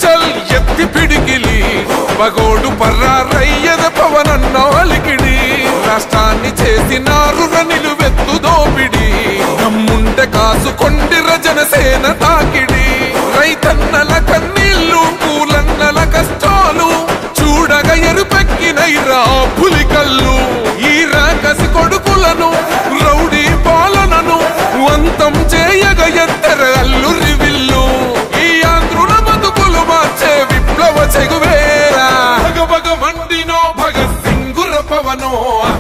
చల్ ఎత్తి పిడికిలి పగోడు పర్రారయ్యద పవనన్న అలికిడి రాష్ట్రాన్ని చేసినారు నిలువెత్తు దోపిడి నమ్ముంటే కాసుకొండిర జనసేన తాకిడి రైతన్నల కన్నీళ్లు పూలన్నల కష్టాలు చూడగ ఎరుపెక్కినైరా పులికల్లు ఈ రాకసి కొడుకులను రౌడీ పాలనను అంతం చేయగ ఎత్తర అల్లురి విల్లు ఈ ఆంధ్రుల బతుకులు మార్చే విప్లవ చెగువేరా భగభగ మండినో భగత్ సింగుర పవనో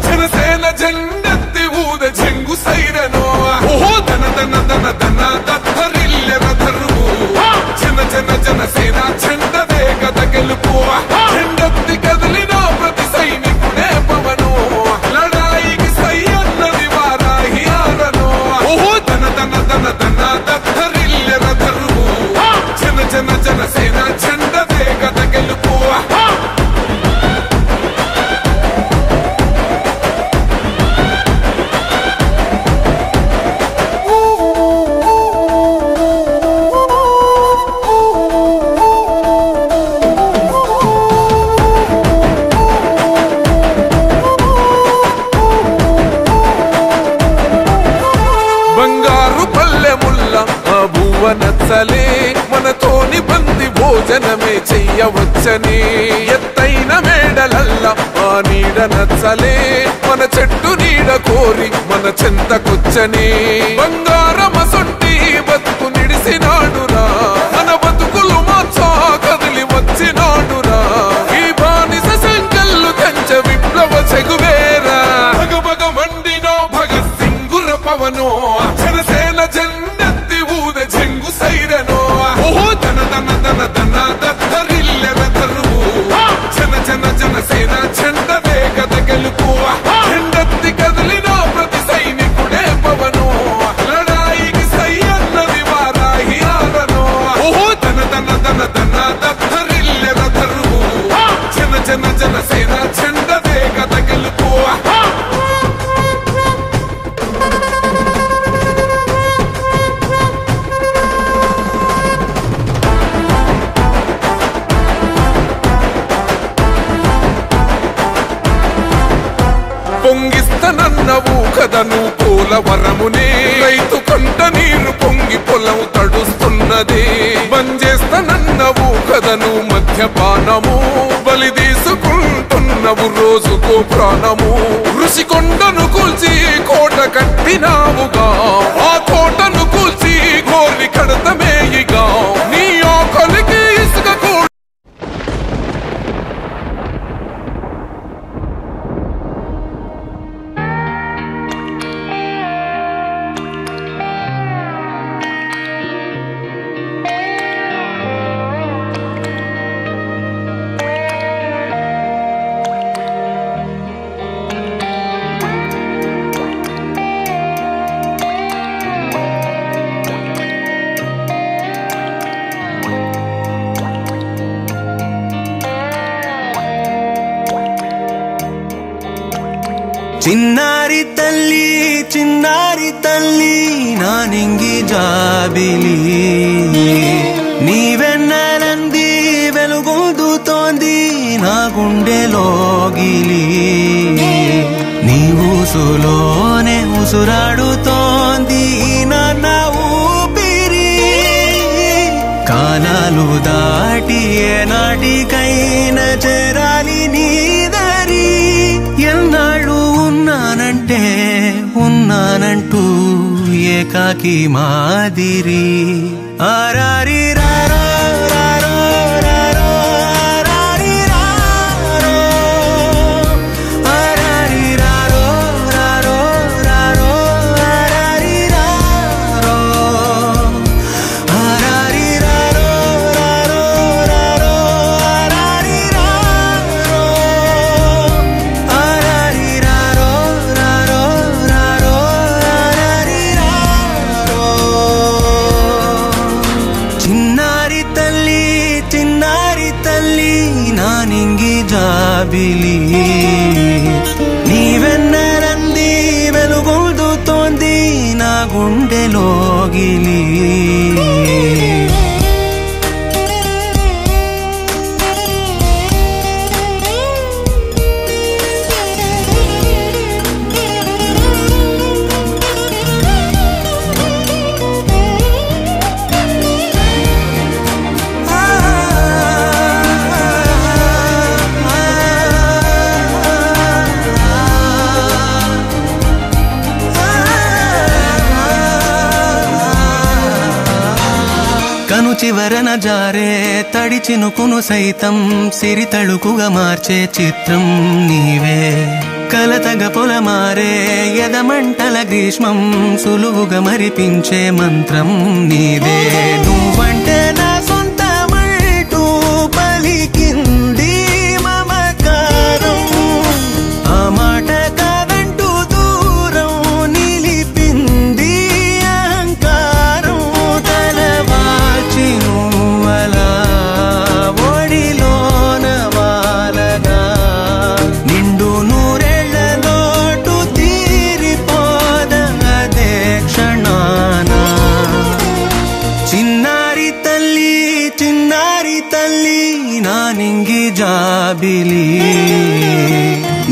జనసేన జెండెత్తి ఊద చెంగు సైరనో ఓహో ధన ధన ధన ధన దత్తరిల్లెర ధరువు జన జన జనసేన చెండదే గద గెలుపు చెండెత్తి కదిలినో ప్రతి సైనికుడే పవనో లడాయికి సై అన్నది వారాహి ఆరనో ఓహో ధన ధన ధన ధన దత్తరిల్లెర ధరువు జన జన జనసేన చెండదే గద గెలుపు నచ్చలే మనతోని బంది భోజనమే చెయ్యవచ్చని ఎత్తైన మేడలల్ల ఆ నీడ నచ్చలే మన చెట్టు నీడ కోరి మన చెంతకొచ్చని బంగారమసొంటి బతుకు నిడిసినాడురా మన బతుకులు మార్చా కదిలి వచ్చినాడురా ఈ బానిస సంకల్లు కంచ విప్లవ చెగువేరా భగభగ మండినో భగత్ సింగుర పవనో జనసేన జెండెత్తి ఊద చెంగు సైరనో ఓహో ధన ధన ధన ధన దత్తరిల్లెర ధరువు జన జన జనసేన చెండదే గద గెలుపు చెండెత్తి కదిలినో ప్రతి సైనికుడే పవనో లడాయికి సై అన్నది వారాహి ఆరనో ఓహో ధన ధన ధన ధన దత్తరిల్లెర ధరువు జన జన జనసేన చెండదే గద గెలుపు పొంగిస్తనన్నవు కదను పోలవరమునే రైతు కంట నీరు పొంగి పొలం తడుస్తున్నది బంజేస్తనన్నవు కదను మద్యపానము బలి తీసుకుంటున్నవు రోజుకో ప్రాణము ఋషికొండను కూల్చి కోట కట్టినావుగా ఆ కోటను కూల్చి గోర్ని కడతమేయిగా నీ ఆకలికి ఇసుక కూడా చిన్నారి తల్లి నా నింగి జాబిలి నీవెన్నెలంది వెలుగొందుతోంది నా గుండెలోగిలి నీ ఊసులోనే ఉసురాడుతోంది నా ఊపిరి కాలాలు దాటి ఏనాటికైనా చేరాలి నీ దరి ఎన్నాళ్ళు ఉన్నానంటూ ఏకాకి మాదిరి ఆరారి రారో రారో రారో ఆరారి రారో ఆరారి రారో రారో రారో ఆరారి రారో ఆరారి రారో రారో రారో ఆరారి రారో ఆరారి రారో రారో రారో ఆరారి రారో చిన్నారి తల్లి నా నింగి జాబిలి నీవెన్నెలంది వెలుగొందుతోంది నా గుండెలోగిలి చివరన జారే తడి చినుకును సైతం సిరి తళుకుగా మార్చే చిత్రం నీవే కలతగ పొలమారే ఎదమంటల గ్రీష్మం సులువుగా మరిపించే మంత్రం నీదే నువ్వంటే నా సొంతమంటూ పలికింది మమకారం ఆ మాట కాదంటూ దూరం నిలిపింది అహంకారం తలవాచి నువ్వలా ఒడిలోన వాలగా నిండు నూరేళ్ల లోటు తీరిపోదదే క్షణానా చిన్నారి తల్లి నా నింగి జాబిలి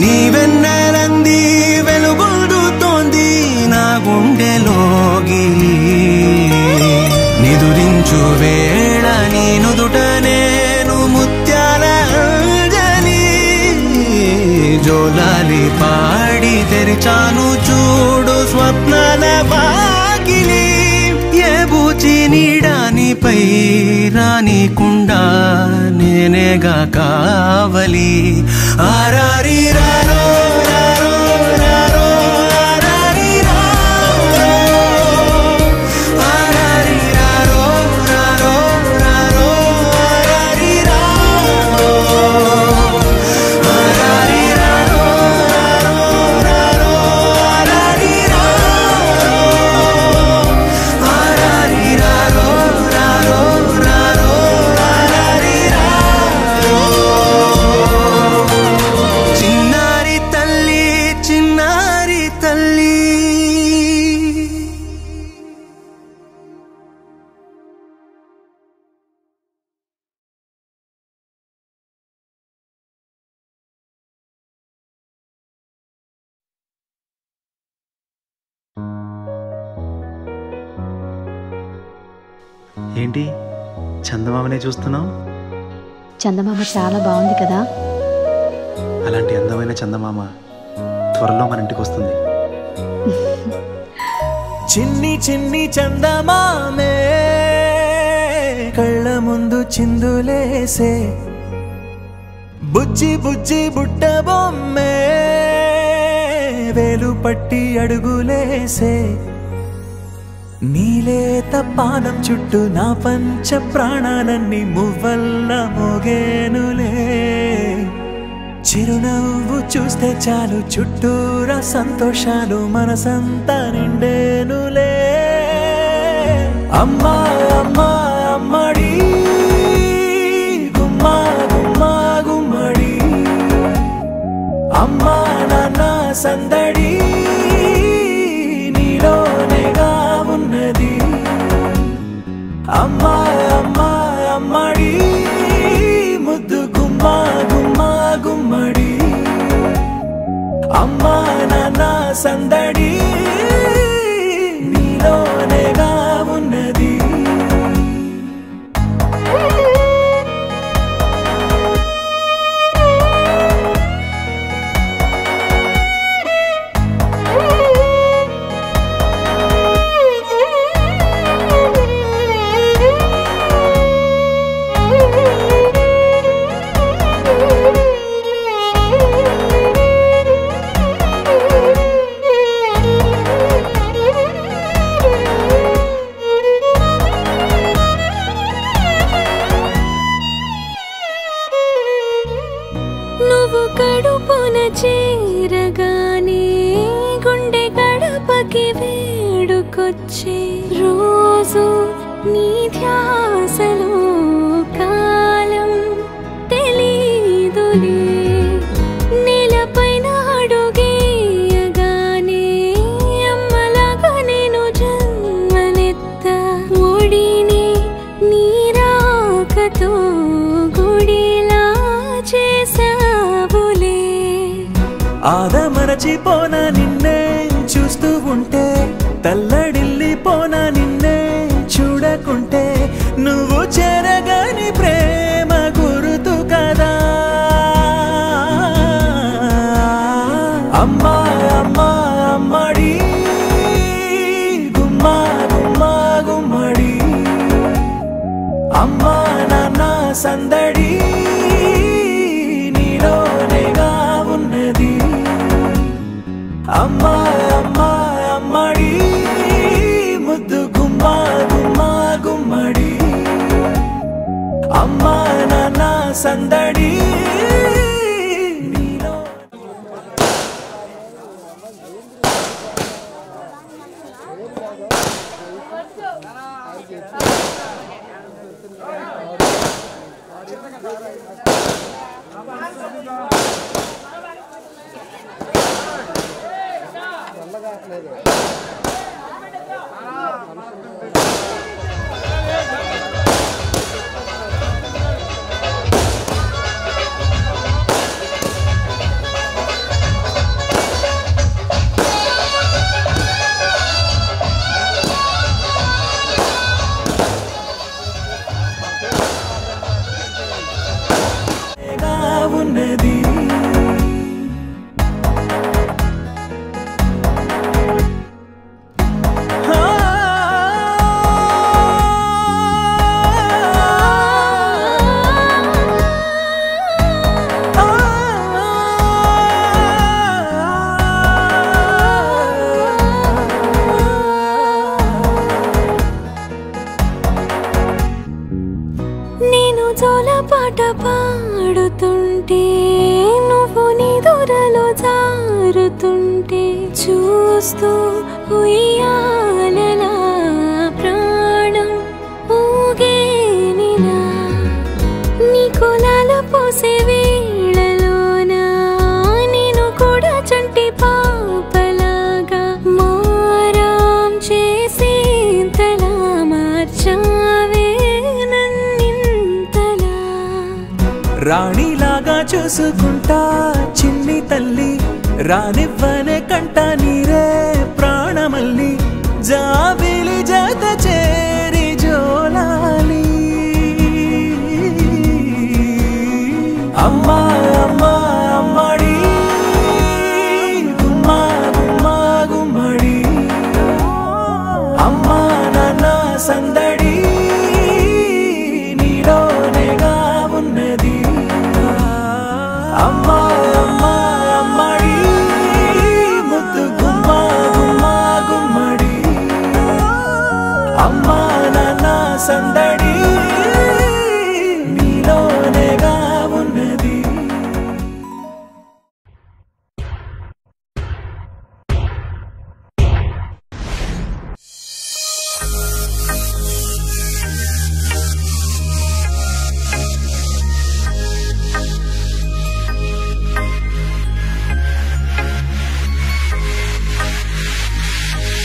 నీవెన్నెలంది వెలుగొందుతోంది నా గుండెలోగిలి నిదురించు వేళ నీ నుదుట నేను ముత్యాల అంజలి జోలాలి పాడి తెరిచాను చూడు స్వప్నాల వాకిలి ఏ బూచి నీడానిపై రానికుండా నేనేగా కావలి ఆరారి రారో రారో రారో ఆరారి రారో ఆరారి రారో రారో రారో ఆరారి రారో ఆరారి రారో రారో రారో ఆరారి రారో ఆరారి రారో రారో రారో ఆరారి రారో చిన్నారి తల్లి ఏంటి చందమామనే చూస్తున్నావు? చందమామ చాలా బాగుంది కదా. అలాంటి అందమైన చందమామ త్వరలో మన ఇంటికి వస్తుంది. చిన్ని చిన్ని చందమామే కళ్ళ ముందు చిందులేసే బుజ్జి బుజ్జి బుట్ట బొమ్మే వేలు పట్టి అడుగులేసే నీలేత పానం చుట్టూ నా పంచ ప్రాణాలన్నీ మువ్వల్ల మోగేనులే చిరునవ్వు చూస్తే చాలు చుట్టూరా సంతోషాలు మనసంతా నిండేనులే అమ్మా అమ్మా అమ్మడి గుమ్మా గుమ్మా గుమ్మడి అమ్మా నాన్న సందడి నీలోనేగా ఉన్నది అమ్మా అమ్మా అమ్మడి ముద్దు గుమ్మా గుమ్మా గుమ్మడి అమ్మా నాన్న సందడి నీలోనేగా ఉన్నది చేరగానే గుండె గడపకి వేడుకొచ్చే రోజు నీ ధ్యాసలో కాలం తెలీదులే నేలపైన అడుగేయగానే అమ్మలాగా నేను జన్మనెత్త ఒడిని నీ రాకతో గుడిలా చేసావులే ఆదమరచిపోనా నిన్నే చూస్తూ ఉంటే తల్లడిల్లిపోనా నిన్నే చూడకుంటే నువ్వు చెరగని ప్రేమ గురుతు కదా అమ్మా అమ్మా అమ్మడి గుమ్మా గుమ్మా గుమ్మడి సందడి నీలోనేగా ఉన్నది అమ్మా అమ్మా అమ్మడి ముద్దు గుమ్మా గుమ్మా గుమ్మడి అమ్మా నాన్న సందడి ఉన్నది నేను జోలపాట పాడుతుంటే నువ్వు నీ దూరలో జారుతుంటే చూస్తూ ఉయ్యాలలా ప్రాణం ఊగేనిలా నీ కులాల పోసే వేళలోన నేను కూడా చంటి పాపలాగా మారాం చేసేంతలా మార్చావే రాణిలాగా చూసుకుంటా చిన్ని తల్లి రానివ్వనే కంట నీరే ప్రాణమల్లి జాబిలి జత చేరి జోలాలి అమ్మా అమ్మా అమ్మడి గుమ్మా గుమ్మా గుమ్మడి అమ్మా నాన్న సందడి నీలోనేగా ఉన్నది అమ్మా అమ్మా అమ్మడి ముద్దు గుమ్మా గుమ్మా గుమ్మడి అమ్మా నాన్న సందడి నీలోనేగా ఉన్నది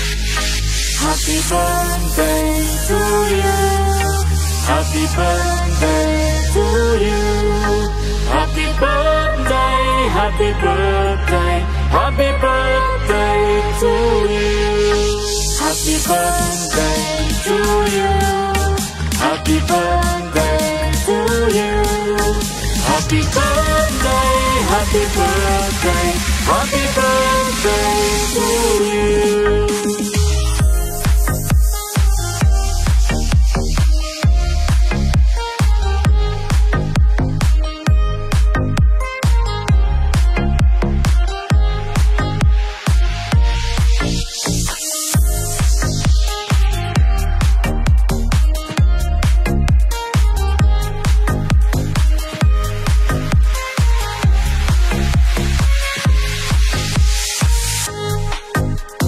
Happy birthday to you. Happy birthday to you. Happy birthday, happy birthday, happy birthday to you. Happy birthday to you. Happy birthday to you. Happy birthday, happy birthday, happy birthday to you.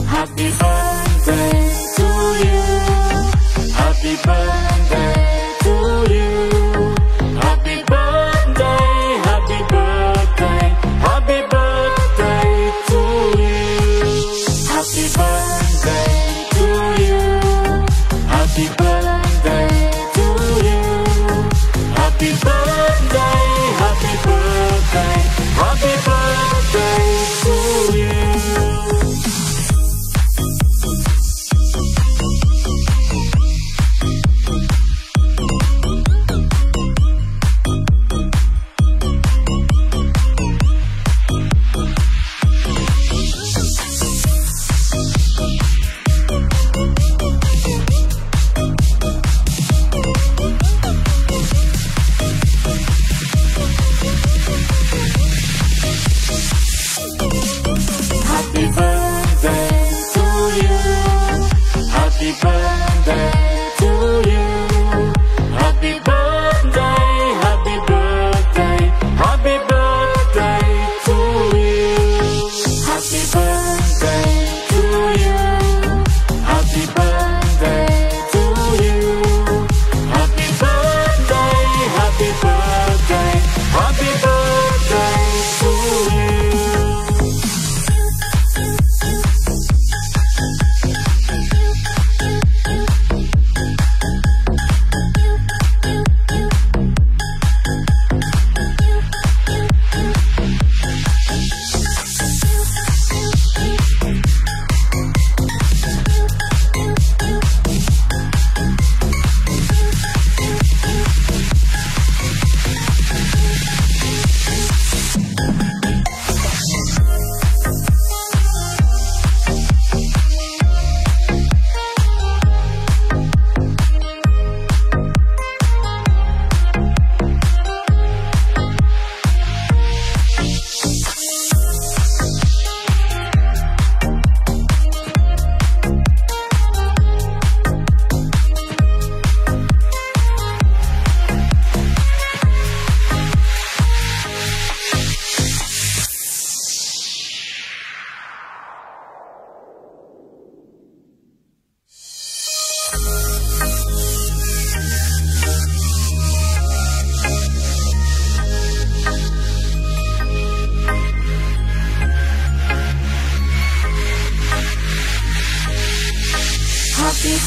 Happy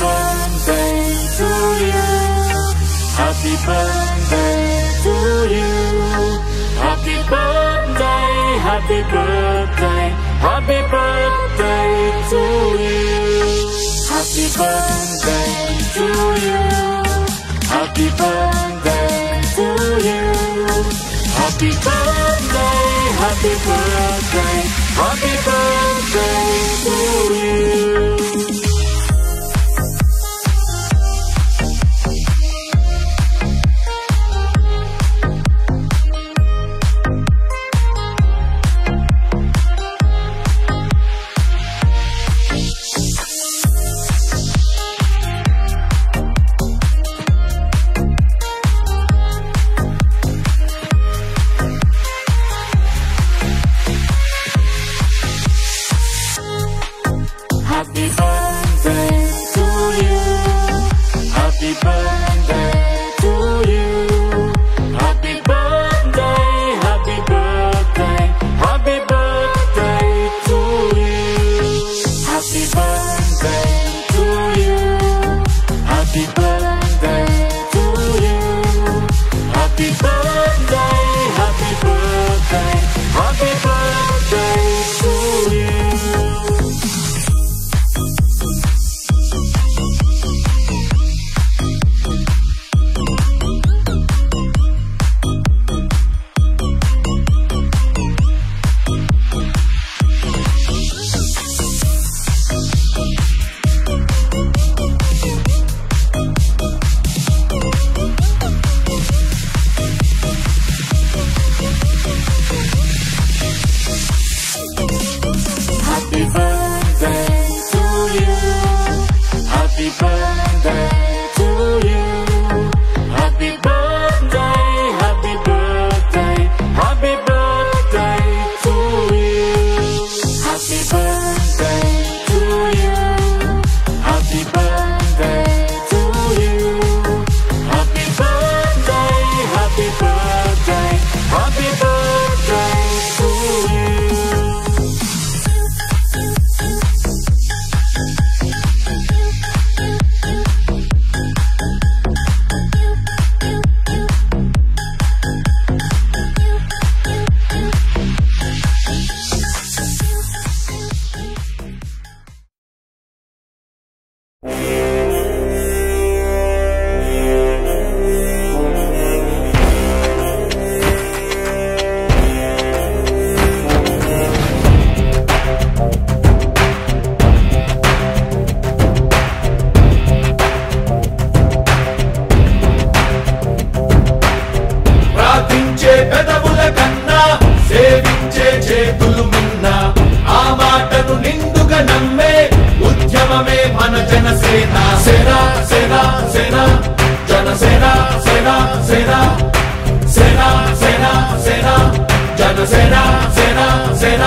birthday to you. Happy birthday to you. Happy birthday, happy birthday, happy birthday to you. Happy birthday to you. Happy birthday to you. Happy birthday, happy birthday, happy birthday to you. Happy birthday to you. Happy birthday to you. Happy birthday, happy birthday, happy birthday to you. Happy birthday to you. Happy birthday to you. Happy birthday, happy birthday, happy birthday to you. Happy birthday to you. Happy birthday to you. Happy birthday, happy birthday, happy birthday to you. Happy birthday to you. Happy birthday to you. Happy birthday, happy birthday, happy birthday to you. ప్రార్థించే పెదవుల కన్నా సేవించే చేతులు మిన్న ఆ మాటను నిండుగా నమ్మే ఉద్యమమే మన జనసేన. సేన సేన సేన జనసేన సేన సేన సేన సేన సేన జనసేన సేన సేన.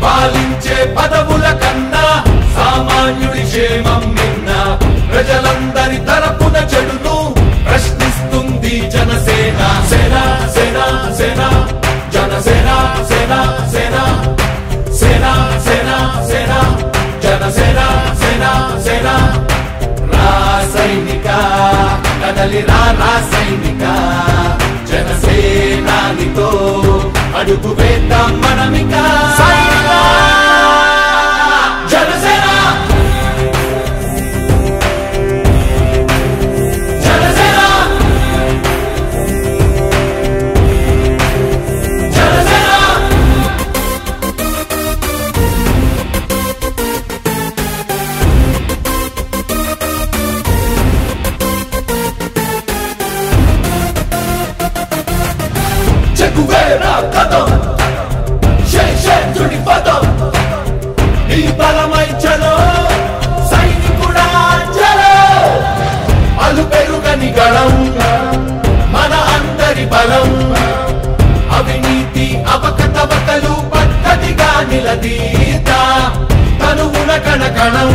పాలించే పదవుల కన్నా సామాన్యుడి క్షేమం నిన్న ప్రజలందరి తరపున చెడును ప్రశ్నిస్తుంది జనసేన. సేన సేన సేన జనసేన సేన సేన సేన సేన సేన జనసేన సేన సేన. రాసైనిక కదలి రాసైనిక జనసేనానితో అడుగు వేద్దాం మనమిక. జనసేన చెక్కువేరా కదం శేషుడి పదం ఈ బలమై చలో సైనికుడా చలో. అలు పెరుగని గళం మన అందరి బలం. అవినీతి అవకతవకలు పద్ధతిగా నిలదీత తనువున కణకణం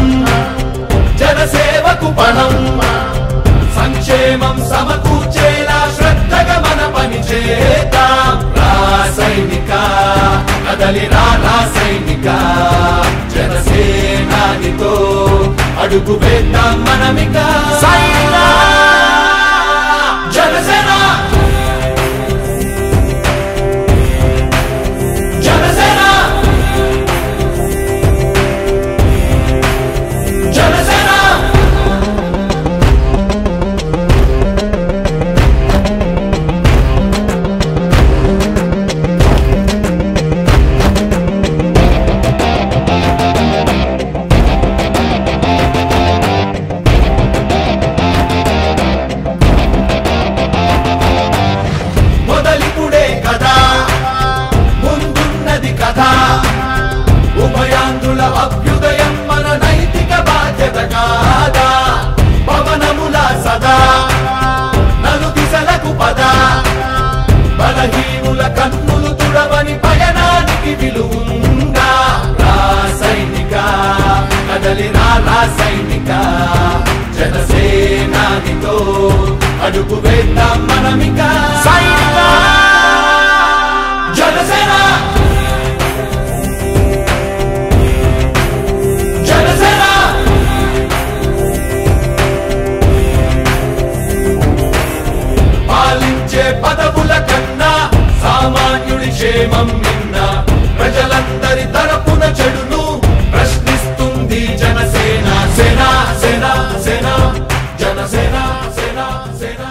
జనసేవకు పణం. సంక్షేమం సమకూర్చేలా శ్రద్ధగా మన పని చేద్దాం. రాసైనిక కదలి రాసైనిక జనసేనానితో అడుగు పంచే పదవుల కన్నా సామాన్యుడి క్షేమం నిన్న ప్రజలందరి తరపున చెడును ప్రశ్నిస్తుంది జనసేన సేన సేన సేన జనసేన సేన సేన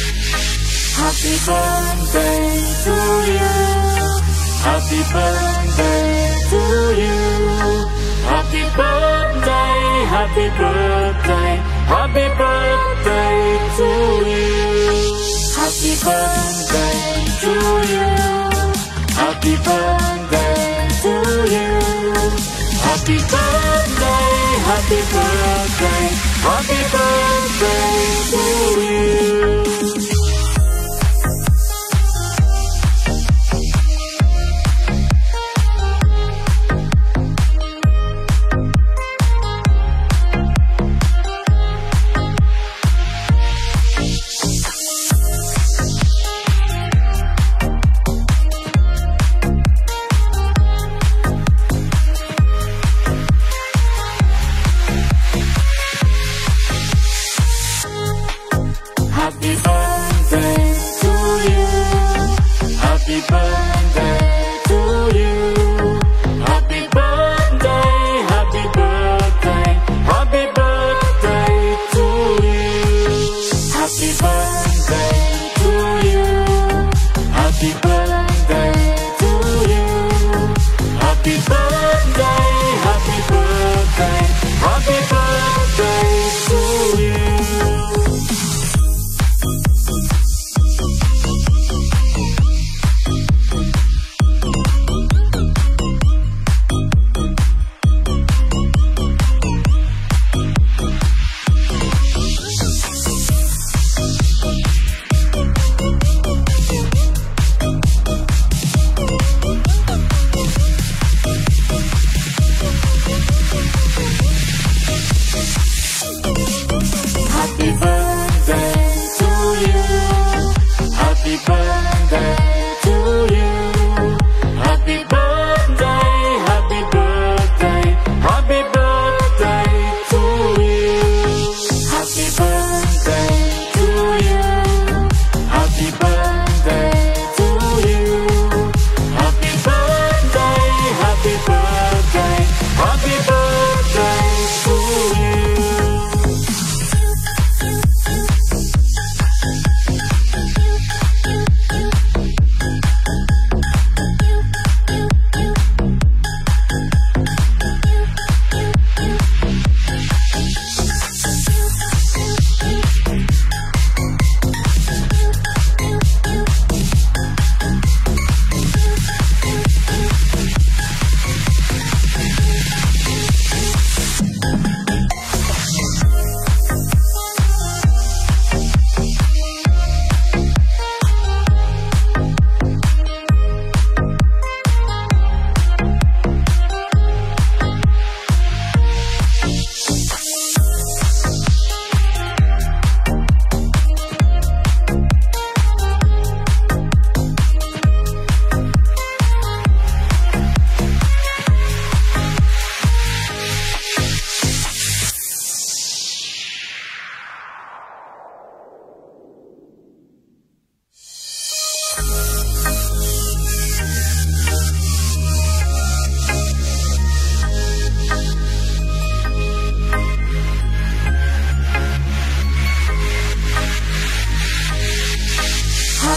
Happy birthday to you. Happy birthday to you. Happy birthday, happy birthday, happy birthday to you. Happy birthday to you. Happy birthday to you. Happy birthday, happy birthday, happy birthday to you.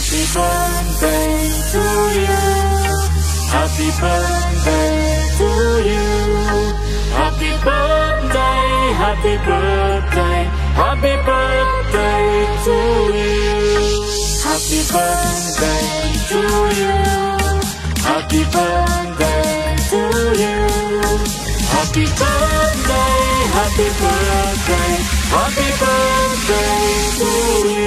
Happy birthday to you. Happy birthday to you. Happy birthday, happy birthday, happy birthday to you. Happy birthday to you. Happy birthday to you. Happy birthday, happy birthday, happy birthday to you.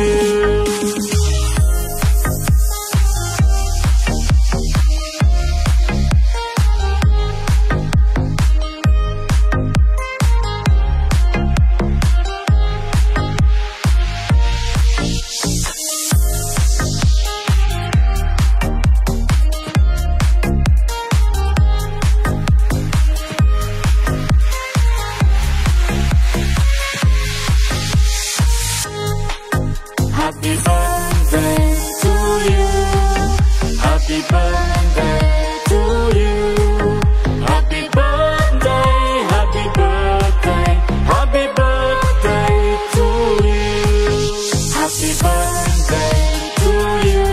Happy birthday to you. Happy birthday to you. Happy birthday, happy birthday, happy birthday to you. Happy birthday to you.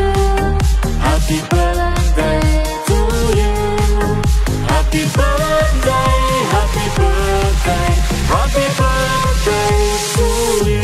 Happy birthday to you. Happy birthday, happy birthday, happy birthday to you.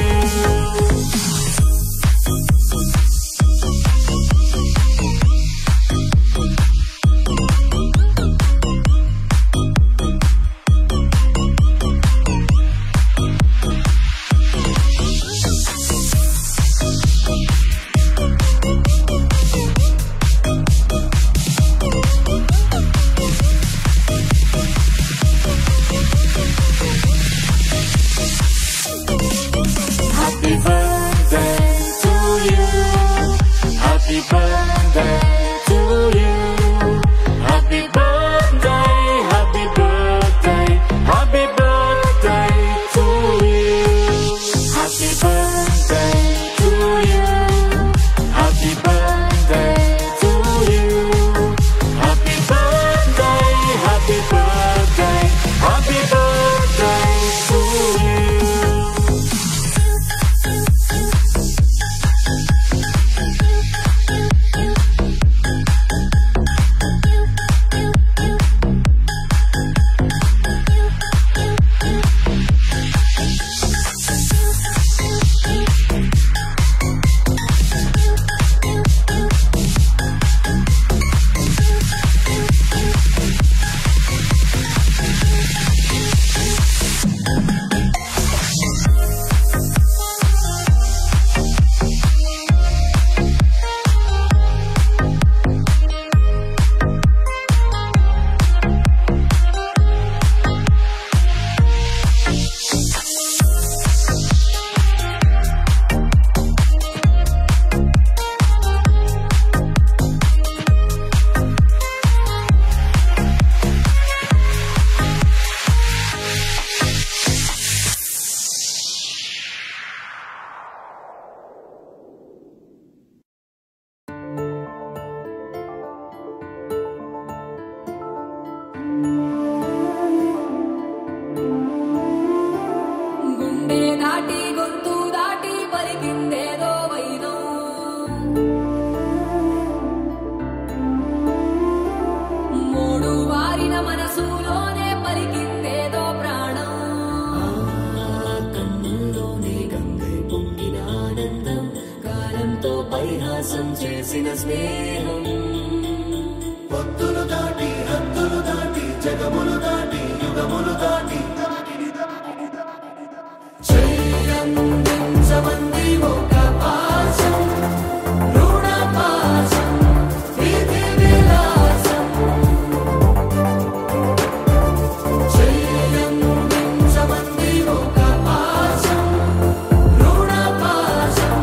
Happy birthday to you. Happy birthday to you. Happy birthday, happy birthday, happy birthday to you. Happy birthday to you. Happy birthday to you. Happy birthday, happy birthday, happy birthday to you. గుండె దాటి గొంతు దాటి పలికిందేదో వైనం మూడు వారిన మనసులోనే పలికిందేదో ప్రాణం కన్నుల్లోనే గంగై పొంగిన ఆనందం కాలంతో పరిహాసం చేసిన స్నేహం పొత్తులు దాటి హద్దులు దాటి జగములు దాటి యుగములు దాటి చెయ్యందించమంది ఒక పాశం రుణ పాశం విధి విలాసం చెయ్యందించమంది ఒక పాశం రుణ పాశం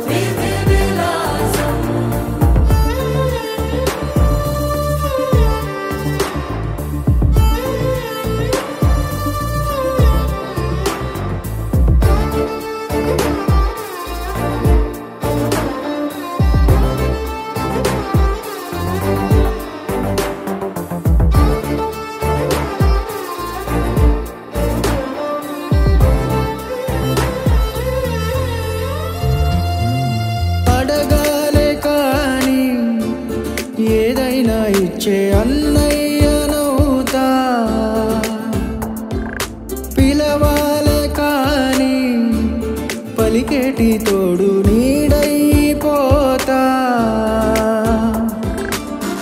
విధి విలాసం పలికేటి తోడు నీడైపోతా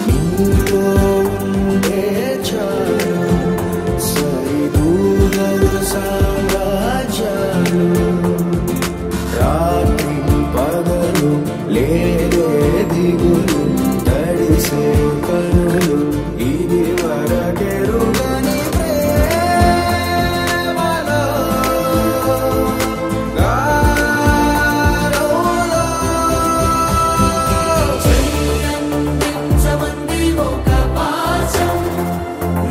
నీతో ఉండే చాలు సరిదూగలు సామ్రాజ్యాలు రాత్రి పగలు లేదే దిగులు తడిసే కనులు ఇది వరకెరుగని ప్రేమలో గారోలో చెయ్యందించమంది ఒక పాశం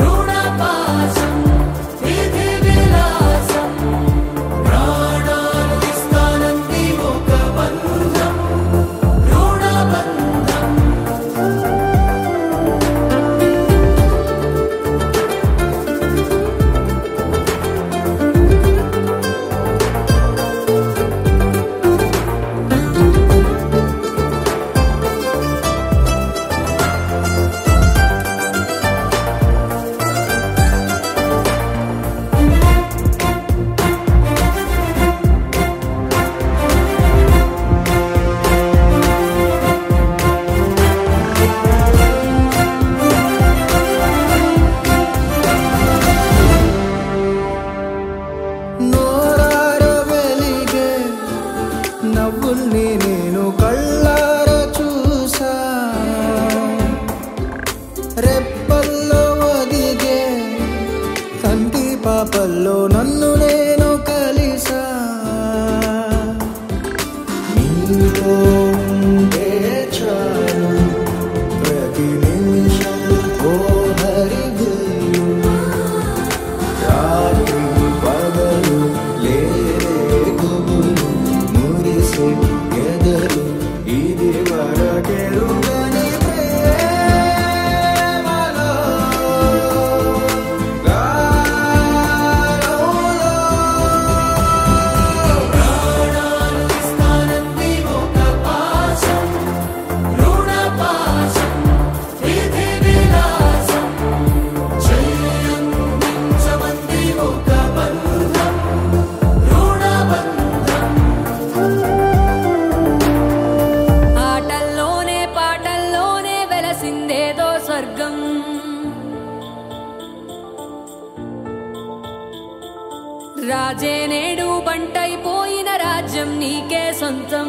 రుణ పాశం విధి విలాసం ప్రాణాలు ఇస్తానంది ఒక బంధం రుణ బంధం నోరార వెలిగే నవ్వుల్ని నేను కళ్ళార చూసా రెప్పల్లో ఒదిగే కంటి పాపల్లో నన్ను నేను కలిసా నీతో ఉండే చాలు ప్రతి నిమిషం ఓ హరివిల్లు రాత్రి పగలు లేరే గుబులు మురిసే ఎదలు ఇది వరకెరుగని ప్రేమలో గారోలో ప్రాణాలు ఇస్తానంది ఒక పాశం రుణ పాశం విధి విలాసం చెయ్యందించమంది ఒక బంధం రుణ బంధం ఆటల్లోనే పాటల్లోనే వెలసిందేదో స్వర్గం రాజే నేడు బంటైపోయిన రాజ్యం నీకే సొంతం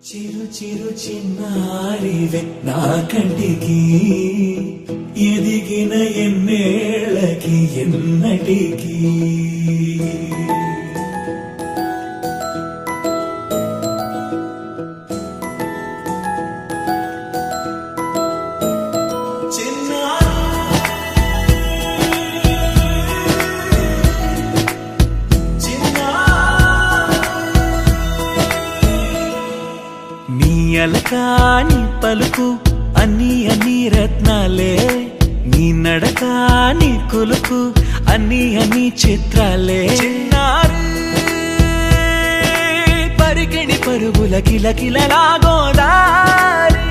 చిరు చిరు చిన్నారివే నా కంటికి ఎదిగిన ఎన్నేళ్ళకి ఎన్నటికి నీ అలకా నీ పలుకు అన్ని అన్ని రత్నాలే నీ నడక నీ కొలుకు అన్ని అన్ని చిత్రాలే చిన్నారు పరికిణి పరుగుల కిలకిలలా గోదారి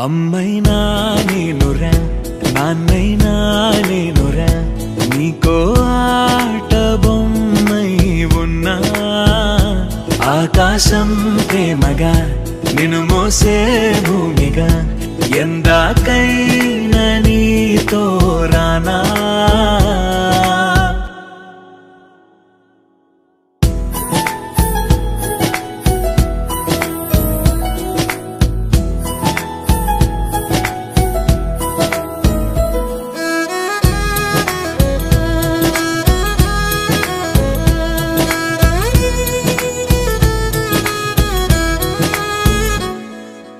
అమ్మైనా నేనురా నాన్నైనా నేనురా నీకో ఆట బొమ్మై ఉన్నా ఆకాశం ప్రేమగా నిన్ను మోసే భూమిగా ఎందాకైనా నీతో రానా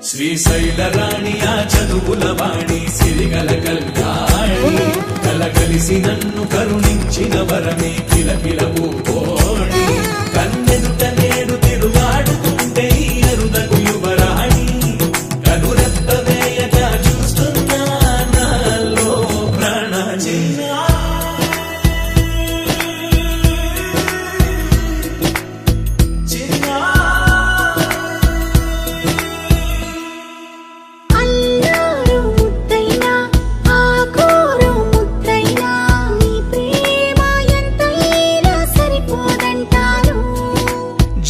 శ్రీశైల రాణి ఆ చదువుల వాణి సిరిగల కళ్యాణి కలగలిసి నన్ను కరుణించిన వరమే కిలకిలవు కోణి కన్నెదుట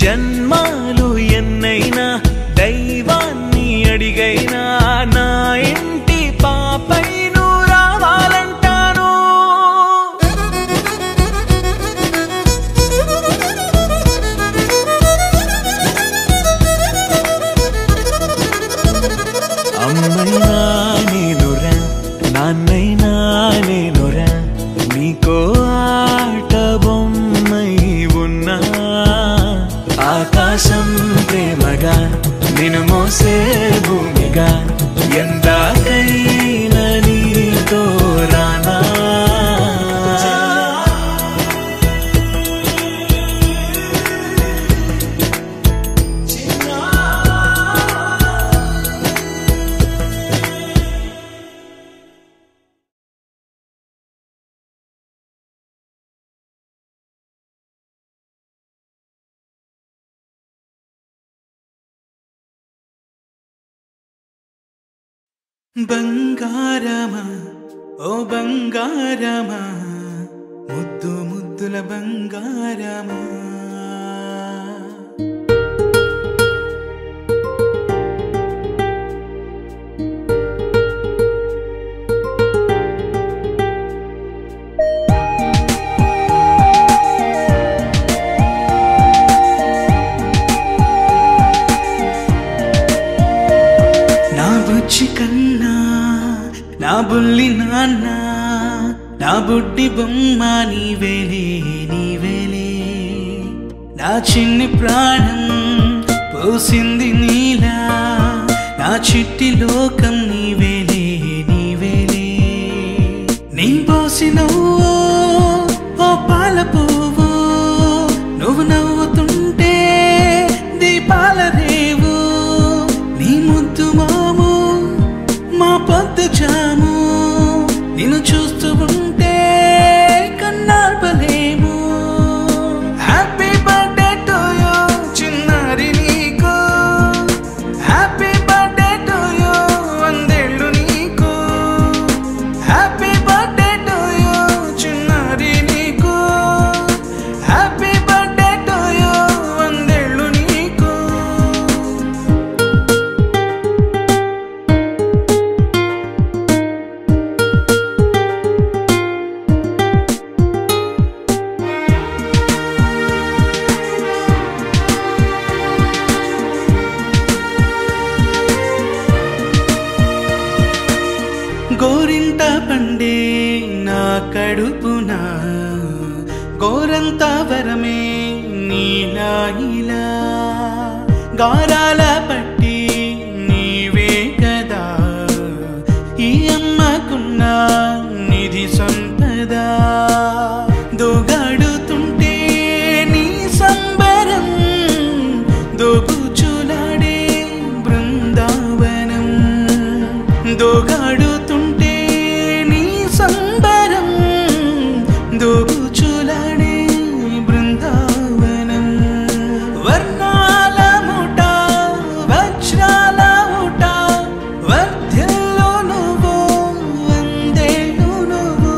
జన్మాలు ఎన్నైనా దైవాన్ని అడిగైనా నా ఇంటి పాపై నువ్వు రావాలంటాను. అమ్మైనా నేనురా నాన్నైనా నేనురా నీకో ఆట బొమ్మై ఉన్నా. ఆకాశం ప్రేమగా నిన్ను మోసే భూమిగా ఎందాకైనా నీతో రానా. బంగారమా ఓ బంగారమా ముద్దు ముద్దుల బంగారమా. నా బుజ్జి కన్నా నా బుల్లి నాన్న నా బుడ్డి బొమ్మ నీవేలే నీవేలే. నా చిన్ని ప్రాణం పోసింది నీలా నా చిట్టి లోకం నీవేలే నీవేలే. నీ పోసినవో ఓ పాల పువ్వు నువ్వు నవ్వుతుంటే దీపాల రేవు. నీ ముద్దు మాము మా పొద్దు జాము నిన్ను చూస్తూ ఉంటే కన్నార్పలేము. హ్యాపీ బర్త్డే టు యూ చిన్నారి నీకు. హ్యాపీ బర్త్డే టు యూ వందేళ్ళు నీకు. హ్యాపీ బర్త్డే టు యూ చిన్నారి నీకు. హ్యాపీ బర్త్డే టు యూ వందేళ్ళు నీకు. గోరింట పండే నా కడుపున గోరంత వరమే నీలా ఇలా. గారాల పట్టి నీవే కదా ఈ అమ్మకున్న నిధి సంపద. దోగాడుతుంటే నీ సంబరం దోగుచులాడే బృందావనం. దోగాడుతుంటే నీ సంబరం దోగుచులాడే బృందావనం. వర్ణాల ముఠ వజ్రాల ఊట వర్ధిల్లు నువ్వు వందేళ్ళు నువ్వు.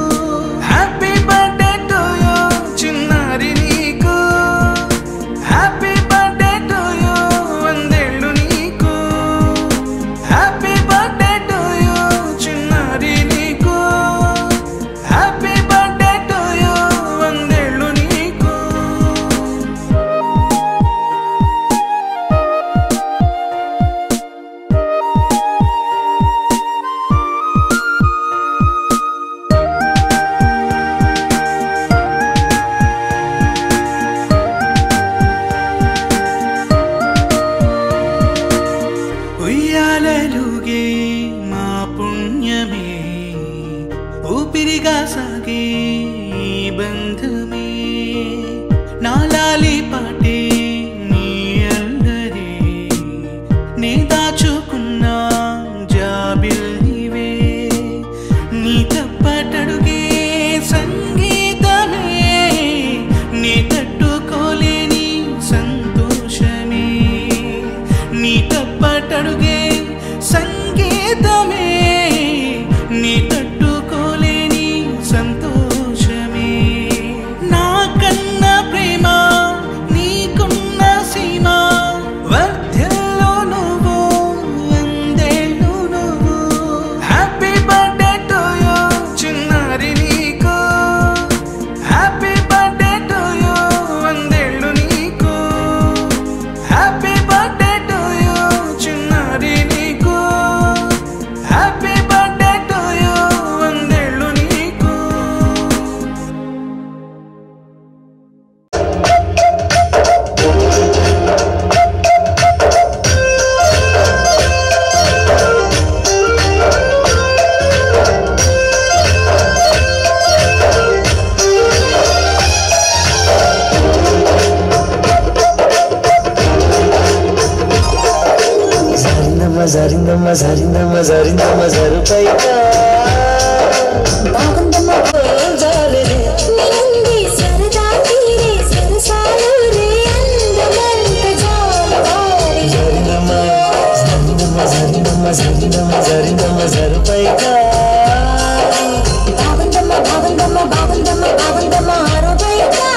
హ్యాపీ బర్త్డే టు యూ చిన్నారి నీకు. హ్యాపీ బర్త్డే టు యూ జరిందమ్మ జరిందమ్మ జరిందమ్మ జరుపైకా బాగుందమ్మ జాలే నింది సరదా తీరే సరసాలు రే అందమంత జాలవారి జరిందమ్మ జరిందమ్మ జరిందమ్మ జరిందమ్మ జరిందమ్మ జరుపైకా బాగుందమ్మ బాగుందమ్మ బాగుందమ్మ బాగుందమ్మ ఆరోపైకా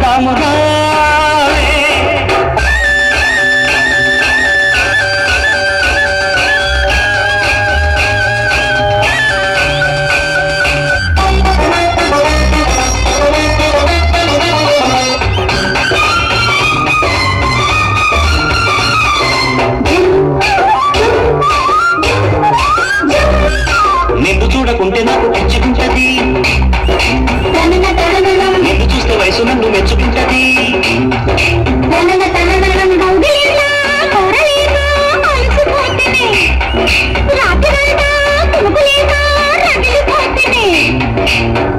రాముడా నిన్ను చూడకుంటే నాకు పిచ్చుకుంటది నిన్ను చూస్తే వయసు నన్ను మెచ్చుకుంటది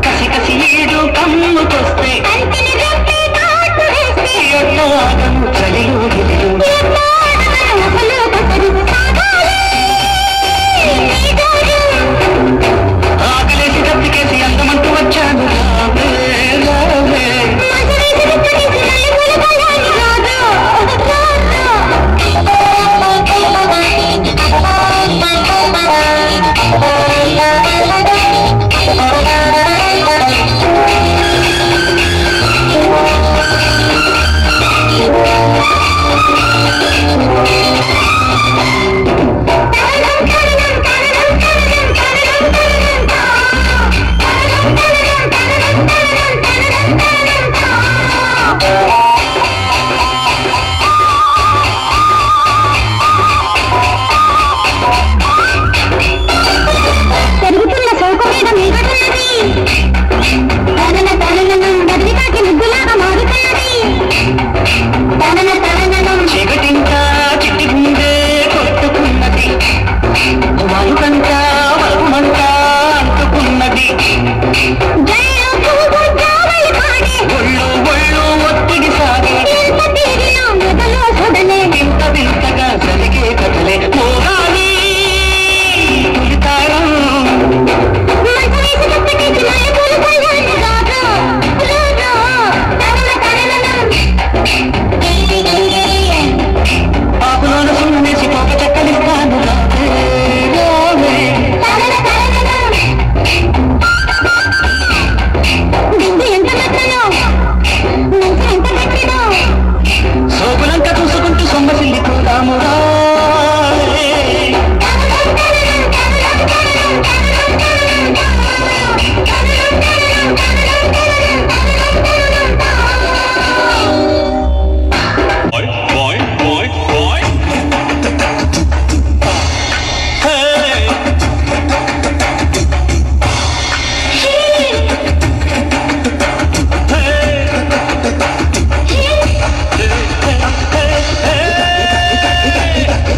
కసి కసి ఏడు కమ్ముకొస్తే ఎట్లాగను చలిలో ఆకలేసి దప్పికేసి అందమంటూ వచ్చాను చీకటింకా చిట్టి గుండె కొట్టుకున్నది వాయుకంట వరమంట అంటుకున్నది ఒళ్ళు ఒళ్ళు ఒత్తిడి సాగే వింత వింతగా జరిగే కథలే మోగాలి తొలితారం ఆకులోన సున్నేసి పోక చెక్కలిస్తాను సోకులంక చూసుకుంటూ సొమ్మసిల్లి రాముడా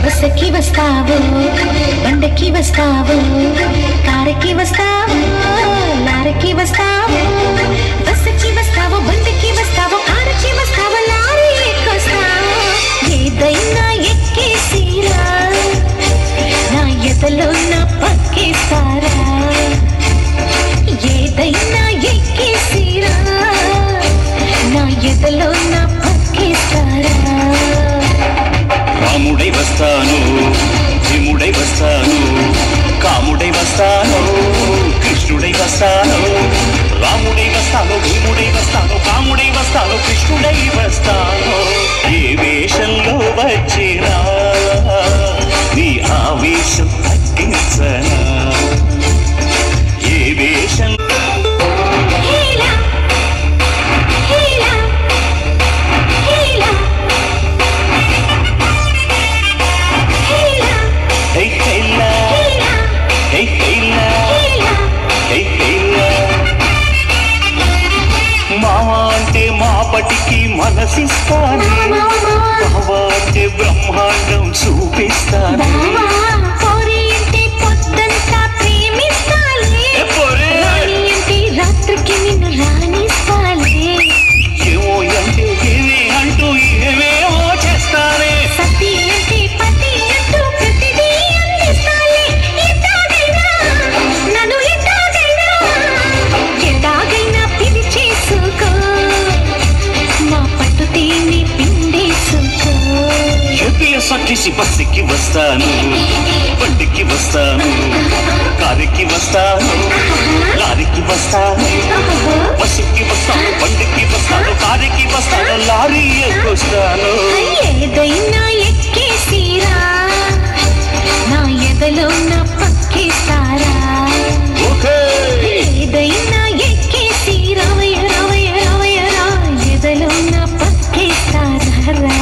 బస్సుకి వస్తావు బండకి వస్తావు కారుకి వస్తావు లారీకి వస్తావు బస్సుకి వస్తావు బండకి వస్తావు కారుకి వస్తావు లారీ ఎక్కొస్తావు ఏదైనా ఎక్కేసిరా నా ఎదలో నా పక్కేస్తారా ఏదైనా ఎక్కేసిరా నా ఎదలో నా పక్కేస్తారా రాముడై వస్తాను భీముడై వస్తాను కాముడై వస్తాను కృష్ణుడై వస్తాను రాముడై వస్తాను భీముడై వస్తాను కాముడై వస్తాను కృష్ణుడై వస్తాను ఏ వేషంలో వచ్చినా నీ ఆవేశం తగ్గించనా ఏ వేషం మామ అంటే మాపటికి మనసిస్తాను బావా అంటే బ్రహ్మాండం చూపిస్తాను రాత్రికి నిన్ను రాణిస్తాలే ఏమో అంటే ఏమే అంటూ ఏమేమో చేస్తానే సతీ అంటే పతి అంటూ ప్రతిదీ అందిస్తాలే నన్ను ఎట్టాగైనా పిలిచేసుకో మా పట్టు తీని పిండేసుకో సొట్టేసి బస్సుకి వస్తాను బండికి కారుకి వస్తాను కారుకి వస్తాను లారీకి వస్తాను బస్సుకి వస్తాను బండికి వస్తాను కారుకి వస్తాను లారీ ఎక్కొస్తాను ఏదైనా ఎక్కేసిరా నా ఎదలో నా పక్కేస్తారా ఏదైనా ఎక్కేసి రావయ్య రావయ్య రావయ్య రా ఎదలో నా పక్కేస్తారా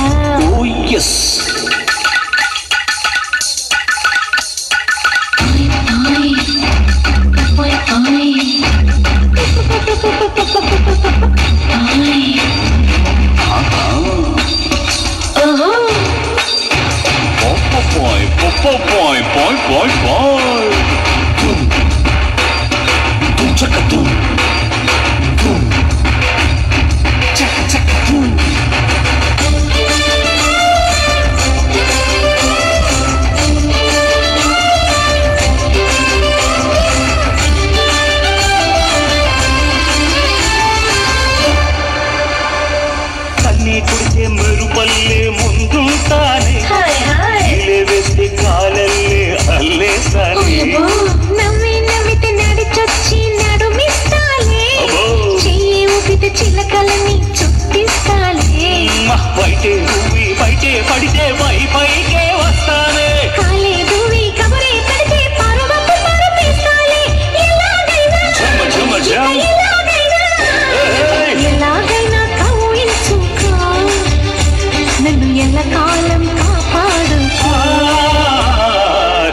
కుడితే మెరుపల్లే ముందుంటానే ఇలే వేస్తే కాలల్లే అల్లేసానే నవ్వి నవ్వితే నడిచొచ్చి నడుమిస్తాలే చెయ్యి ఊపితే చిలకలని చుట్టిస్తాలే బయటే నువ్వి బయటే పడితే పైకే వస్తానే కాలే దువ్వి కబరే పెడితే పరువపు పరుపేస్తాలే ఎలాగైనా జమ జమ ఎలాగైనా కౌయించుకో నన్ను ఎల్లకాలం కాపాడుకో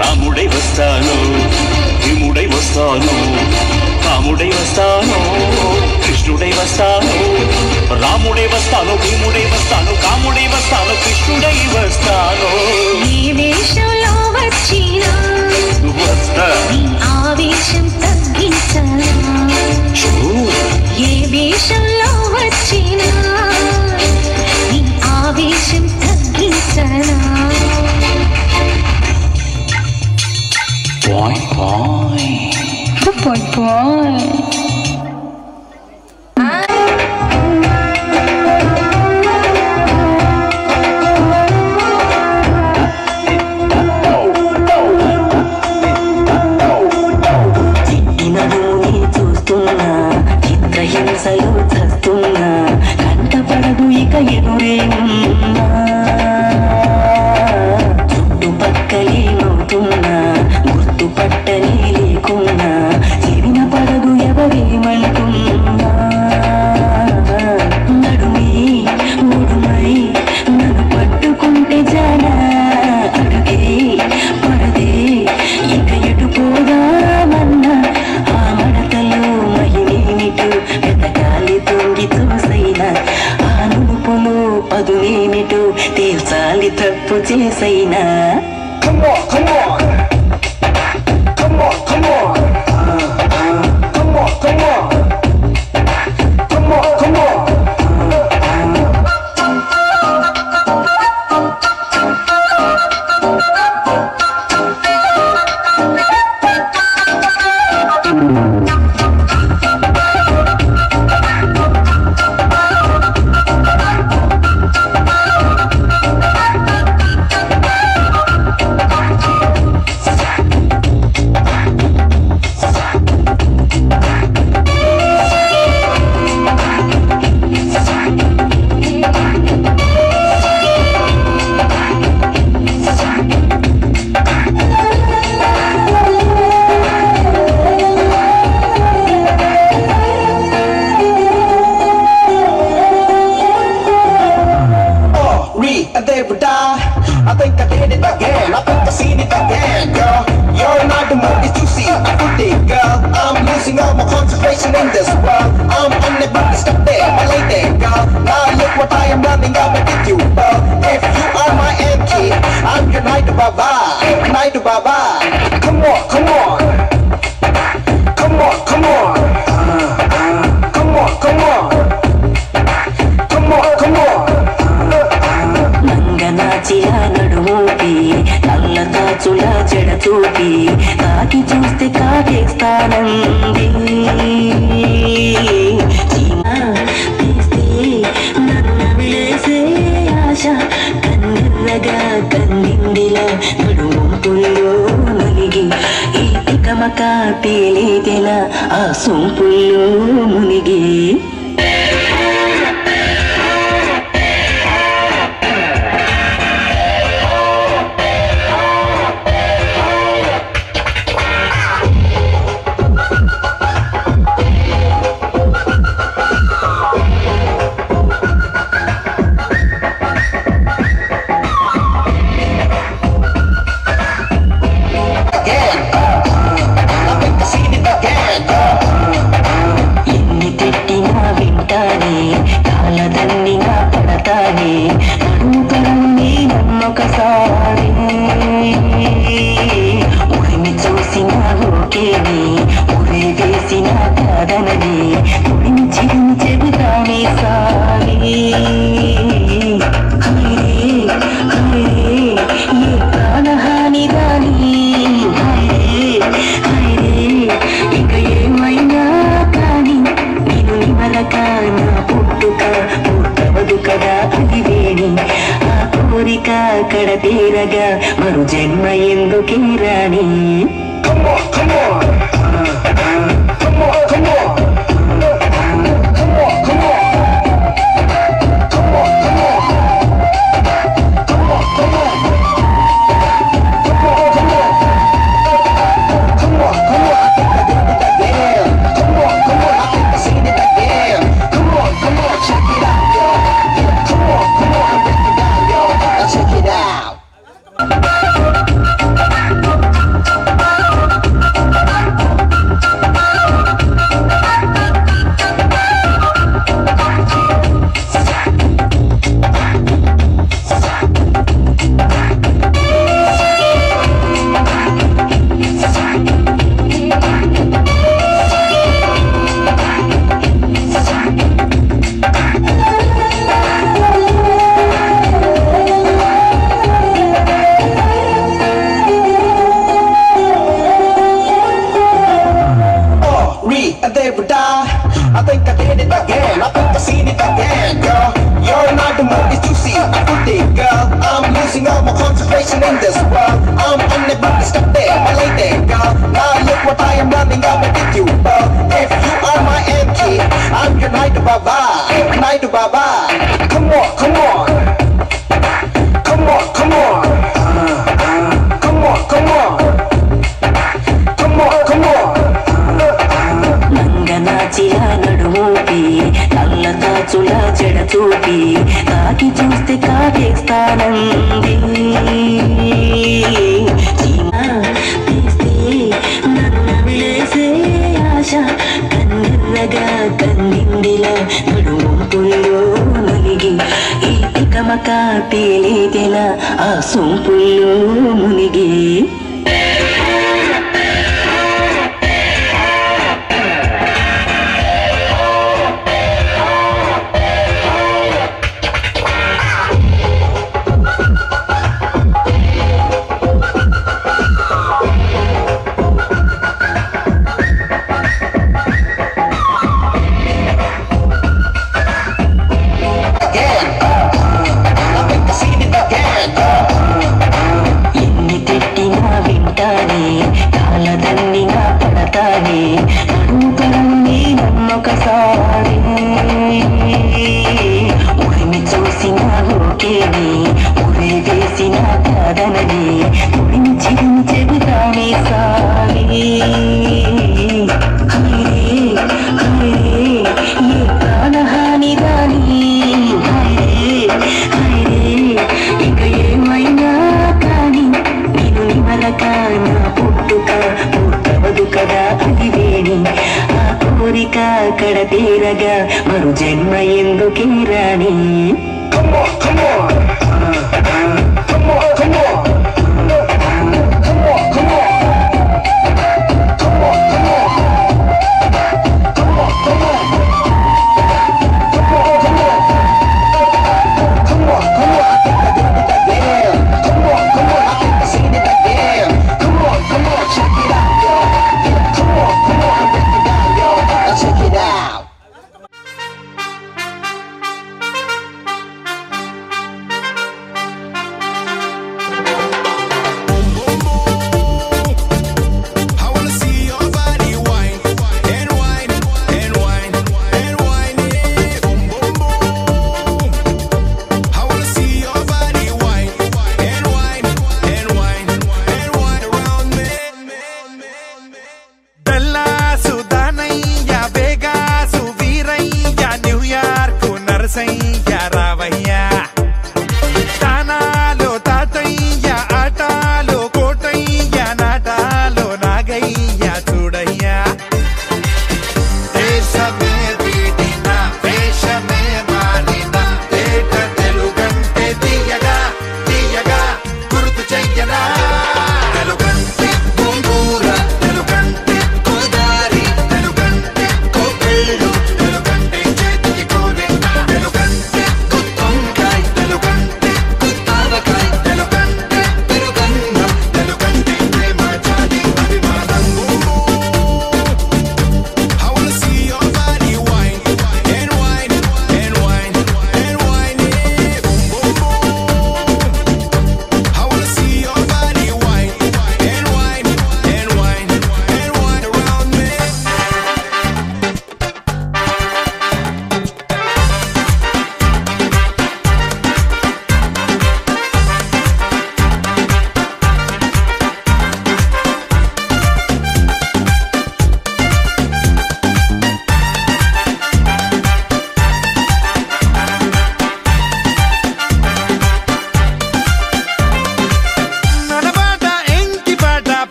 రాముడై వస్తాను భీముడై వస్తాను కాముడై వస్తాను కృష్ణుడై వస్తాను రాముడై వస్తాను భీముడై వస్తాను కాముడై వస్తాను కృష్ణుడై వస్తాను ఏ వేషంలో వచ్చినా వస్తా నీ ఆవేశం తగ్గించనా ఏ వేషంలో వచ్చినా నీ ఆవేశం తగ్గించనా బాయ్ బాయ్ బాయ్ బాయ్ చిత్రహింసలు చస్తున్నా కంటపడదు ఇక ఎదురే ఉన్నా చుట్టుపక్కలే నవ్వుతున్నా గుర్తుపట్టనే లేకున్నా చెవిన పడదు ఎవరేమంటున్నా నడుమే ఉడుమై నన్ను పట్టుకుంటే జానా అడుగే పడదే ఇక ఎటు పోదామన్నా ఆ మడతలో మహిమేమిటో వెతకాలి తొంగి చూసైనా ఆ నుడుపులో పదునేమిటో తేల్చాలి తప్పు చేసైనా Come on, come on. Come on, come on. Come on, come on. Come on, come on. They would die. I think I did it again. I think I seen it again, girl. You're not the movie to see. I put it, girl. I'm losing all my concentration in this world. I'm unable to stop there. I lay there, girl. Now look what I am running up with you, girl. If you are my key, I'm your night to baba. Night to baba. Come on, come on. Come on, come on. Come on, come on. Come on, come on. మంగనాచిలా నడుమూపి నల్ల తాచుల చెడ చూపి తాకి చూస్తే కాకేస్తానంది తీస్తే నన్ను విలేసే ఆశ కన్నెర్రగా కన్నిండిలా నడుముకుందో తేలేదెలా ఆ సొంపుల్లో మునిగి కడతీరగా మరు జన్మ ఎందుకే రాణి I think I did it again. I think I seen it again, girl. You're not the movie to see. I put it, girl. I'm losing all my concentration in this world. I'm unable to stop there, my lady, girl. Now look what I am running out with you, girl. If you are my key, I'm your night to baba, night to baba. Come on, come on, come on, come on, come on, come on, come on, come on. నంగనాచిలా నడుమూపి నల్ల తాచులా చెడ చూపి తాకి చూస్తే కాకేస్తానంది తీస్తే నన్ను విలేసే ఆశ కన్నెర్రగా కన్నిండిలా నడుమూపుల్లో నలిగి ఈ తికమక తేలేదెలా ఆ సొంపుల్లో మునిగి ఒకసారి ఉరిమి చూసిన ఓకేని ఉరి వేసిన కాదనని ఉరిమి చిరిమి చెబుతానే సారి హైరే హైరే ఏ ప్రాణహాని రాని హైరే హైరే ఇక ఏమైనా కానీ నేను నిమలక నా పుట్టుక పుట్టవదు కదా అది వేణి కోరిక కడతీరగా మరు జన్మ ఎందుకే రాణి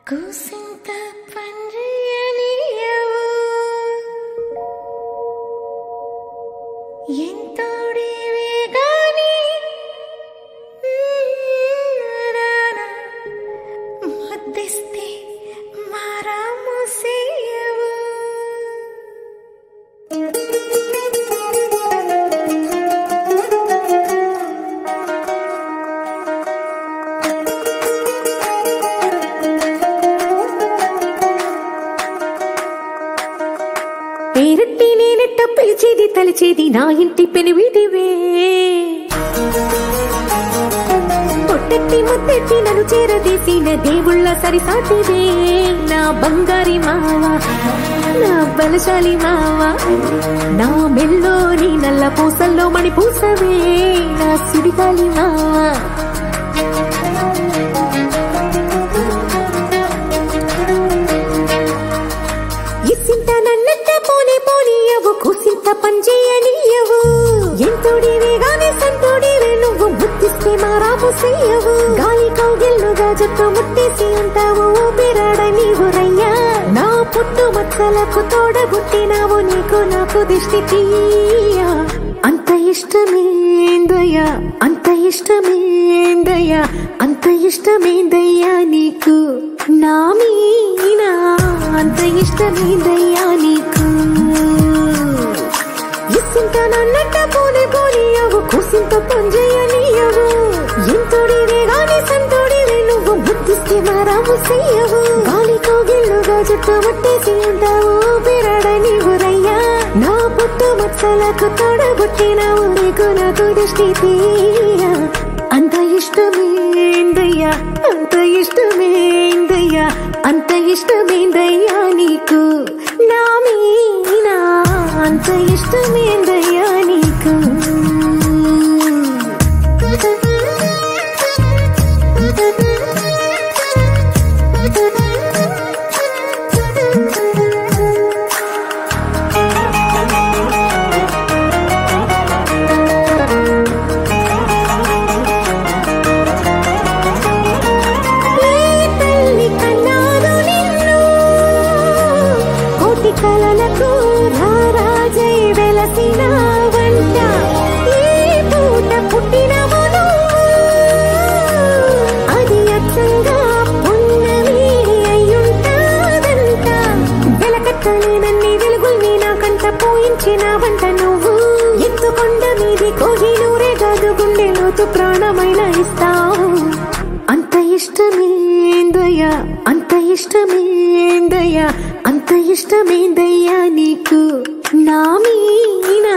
కూసింత పండ్రియనియవు ఎంతోడివే గాని మధ్యస్తే మారాము సేయవు పేరట్టి నేనెట్ట పిలిచేది తలిచేది నా ఇంటి పెనివిటివే పొట్టెట్టి ముద్దెట్టి నన్ను చేరదీసిన దేవుళ్ళ సరిసాటివే నా బంగారి మావ నా బలశాలి మావ నా మెల్లోని నల్ల పూసల్లో మణి పూసవే నా సుడిగాలి మావ ఇసింత నన్నట్ట పోనే పోనీయవు కూసింత పంచేయనీయవు ఎంతోడివే గానే సంతోడివే నువ్వు ముద్దిస్తే మారాము సేయవు గాలి కౌగిల్లుగా జట్టు ముట్టేసి అంటావు ఊపిరాడ నీవు రయ్యా నా పుట్టు మచ్చలకు తోడబుట్టినావు నీకు నాకు దిష్టి తీయ అంత ఇష్టమేందయ్యా అంత ఇష్టమేందయ్యా అంత ఇష్టమేందయ్యా నీకు నా మీనా అంత ఇష్టమేందయ్యా నీకు ఇసింత నన్నట్ట పోనే పోనీయవు కూసింత పంజేయనీయవు ఎంతోడివే గాని సంతోడివే నువ్వు ముద్దిస్తే మారాము సేయవు గాలి కౌగిల్లుగా జట్టు ముట్టేసి అంటావు బిరాడ నీవు రయ్యా నా పుట్టు మచ్చలకు తోడబుట్టినావు నీకు నాకు దృష్టి తీయ అంత ఇష్టమేందయ్యా అంత ఇష్టమేందయ్యా అంత ఇష్టమేందయ్యా నీకు నా మీనా అంత ఇష్టమేందయ్యా నీకు కలలకు రారాజై వెలసిన వంట ఈ పూట పుట్టినవు అది అచ్చంగా పున్నమి అయ్యుంటాదంట వెలకట్టలేనన్ని వెలుగుల్ని నాకంట పోయించిన వంట నువ్వు ఎత్తుకొండ మీది కోహినూరే కాదు గుండె లోతు ప్రాణమైన ఇస్తావు అంత ఇష్టమేందయ్యా అంత ఇష్టమేందయ్యా అంత ఇష్టమేందయ్యా నీకు నా మీనా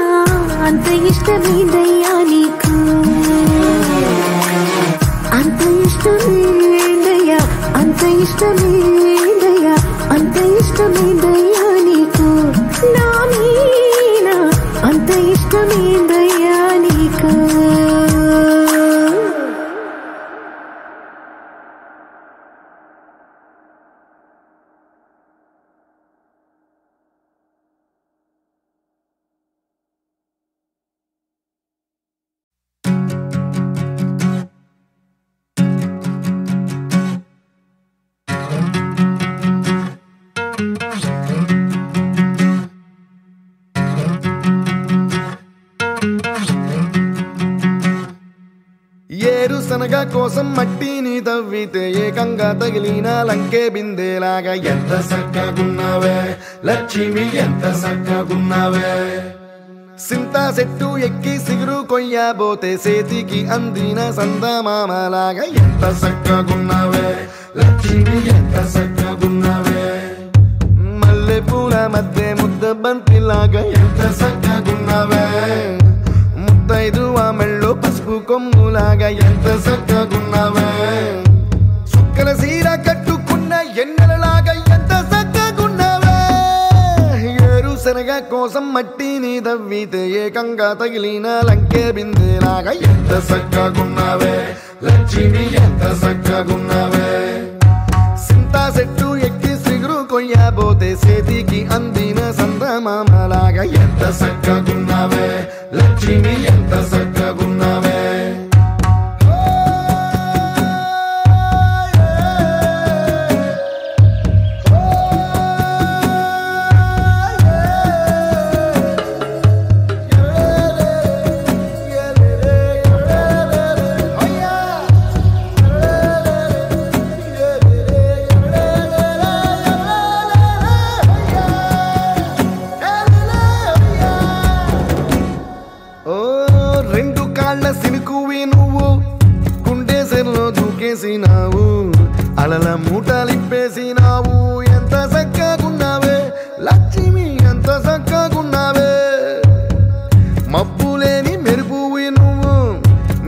అంత ఇష్టమేందయ్యా నీకు అంత ఇష్టమేందయ్యా అంత ఇష్టమేందయ్యా అంత ఇష్టమేందయ్యా నీకు నా మీనా అంత ఇష్టమేందయ్యా నీకు ఏరుశనగ కోసం మట్టిని తవ్వితే ఏకంగా తగిలిన లంకే బిందేలాగా ఎంత చక్కగున్నావే లక్ష్మి ఎంత చక్కగున్నావే సింతా చెట్టు ఎక్కి సిగురు కొయ్యబోతే చేతికి అందిన సందమామలాగా ఎంత చక్కగున్నావే లక్ష్మి ఎంత చక్కగున్నావే మల్లె పూల మధ్య ముద్ద బంతిలాగా ఎంత చక్కగున్నావే ముద్దైదు ఆ మెళ్ళో పసుపు కొమ్ములాగా ఎంత చక్కగున్నావే సుక్కల సీర కట్టుకున్న ఎన్నెలలాగా ఎంత చక్కగున్నావే ఏరుశనగ కోసం మట్టిని తవ్వితే ఏకంగా తగిలిన లంకే బిందేలాగా ఎంత చక్కగున్నావే లక్ష్మి ఎంత చక్కగున్నావే సింతా చెట్టు ఎక్కి సిగురు కొయ్యబోతే చేతికి అందిన సందమామలాగా ఎంత చక్కగున్నావే లక్ష్మి ఎంత చక్కగున్నావే తిరునాళ్ళ సినుకువి నువ్వు గుండె సెల్లో దూకేసినావు అలల మూటలిప్పేసినావు ఎంత చక్కగున్నావే లక్ష్మి ఎంత చక్కగున్నావే మబ్బులేని మెరుపువి నువ్వు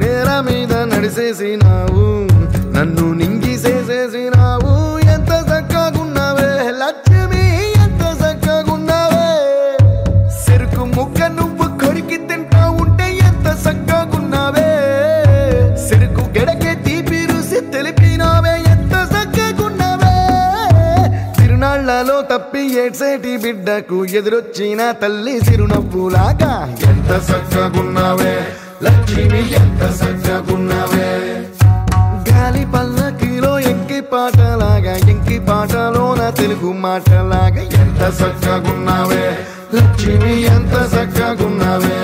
నేల మీద నడిసేసినావు నన్ను నింగిసేసేసినావు ఎంత చక్కగున్నావే లక్ష్మి ఎంత చక్కగున్నావే చెరుకు ముక్క నువ్వు కొరికి తింటా ఉంటే ఎంత చక్కగున్నావే చెరుకు గెడకే తీపి రుసి తెలిపినావే ఎంత చక్కగున్నావే తిరునాళ్లలో తప్పి ఏడ్సేటి బిడ్డకు ఎదురొచ్చిన తల్లి చిరునవ్వులాగా ఎంత చక్కగున్నావే లక్ష్మి ఎంత చక్కగున్నావే గాలి పల్లకిలో ఎంకి పాటలాగా ఎంకి పాటలోన తెలుగు మాటలాగా ఎంత చక్కగున్నావే లక్ష్మి ఎంత చక్కగున్నావే